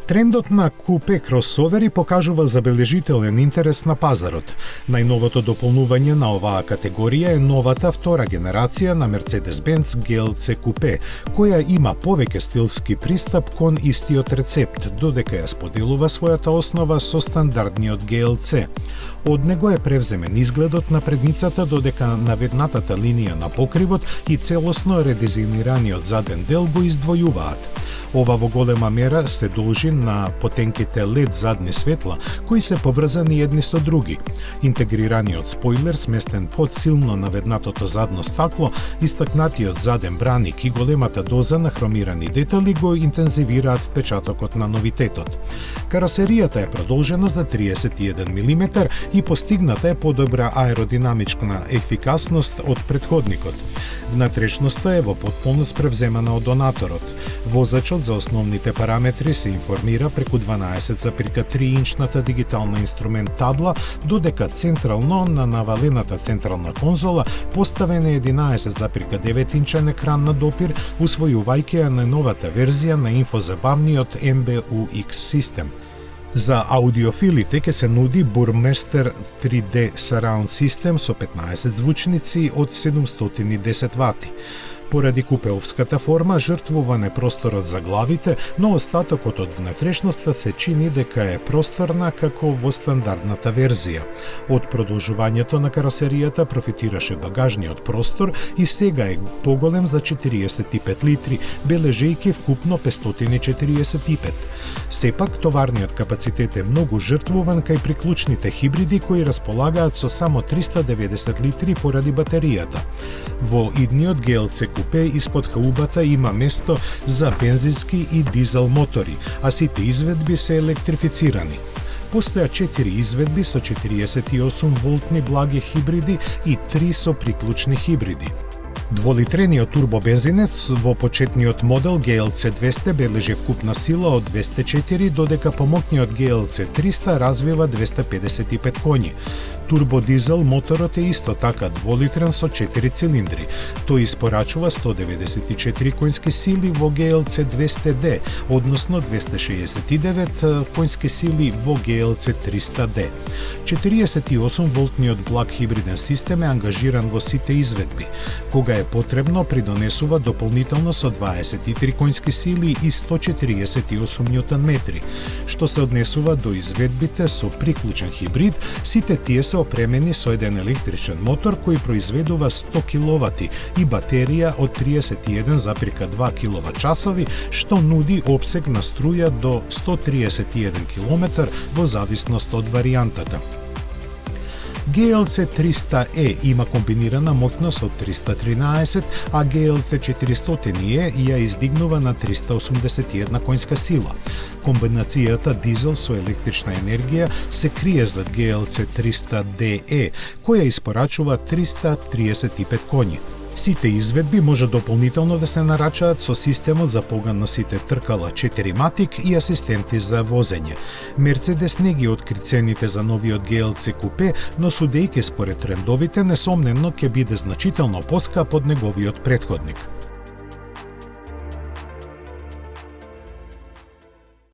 Трендот на купе кросовери покажува забележителен интерес на пазарот. Најновото дополнување на оваа категорија е новата втора генерација на Mercedes-Benz GLC купе, која има повеќе стилски пристап кон истиот рецепт, додека ја споделува својата основа со стандардниот GLC. Од него е превземен изгледот на предницата, додека наведнатата линија на покривот и целосно редизајнираниот заден дел го издвојуваат. Ова во голема мера се должи на потенките LED задни светла, кои се поврзани едни со други. Интегрираниот спойлер сместен под силно наведнатото задно стакло, истакнатиот заден браник и големата доза на хромирани детали го интензивираат впечатокот на новитетот. Каросеријата е продолжена за 31 мм и постигната е подобра аеродинамична ефикасност од претходникот. Внатрешноста е во потполност превземана од донаторот. Возачот за основните параметри се информира преку 12,3-инчната дигитална инструмент табла, додека централно на навалената централна конзола поставен е 11,9-инчен екран на допир, усвојувајќи ја на новата верзија на инфозабавниот MBUX систем. За аудиофилите ќе се нуди Burmester 3D Surround System со 15 звучници од 710 вати. Поради купеовската форма жртвуван е просторот за главите, но остатокот од внатрешноста се чини дека е просторна како во стандардната верзија. Од продолжувањето на каросеријата профитираше багажниот простор и сега е поголем за 45 литри, бележејќи вкупно 545. Сепак, товарниот капацитет е многу жртвуван кај приклучните хибриди кои располагаат со само 390 литри поради батеријата. Во идниот GLC купе испод хаубата има место за бензински и дизел мотори, а сите изведби се електрифицирани. Постоја 4 изведби со 48 волтни благи хибриди и 3 со приклучни хибриди. Дволитрениот турбобензинец во почетниот модел GLC 200 бележи вкупна сила од 204, додека помоќниот GLC 300 развива 255 коњи. Турбодизел моторот е исто така дволитрен со 4 цилиндри. Тој испорачува 194 коњски сили во GLC 200D, односно 269 коњски сили во GLC 300D. 48 волтниот благ хибриден систем е ангажиран во сите изведби. Кога е потребно, придонесува дополнително со 23 коњски сили и 148 Нм. Што се однесува до изведбите со приклучен хибрид, сите тие се опремени со еден електричен мотор кој произведува 100 киловати и батерија од 31,2 киловат-часови, што нуди опсег на струја до 131 км во зависност од варијантата. GLC 300E има комбинирана моќност од 313, а GLC 400E ја издигнува на 381 коњска сила. Комбинацијата дизел со електрична енергија се крие зад GLC 300DE, која испорачува 335 коњи. Сите изведби може дополнително да се нарачаат со системот за поган на сите тркала 4MATIC и асистенти за возење. Мерцедес не ги откри цените за новиот GLC купе, но судејќи според трендовите, несомнено ќе биде значително поскап од неговиот претходник.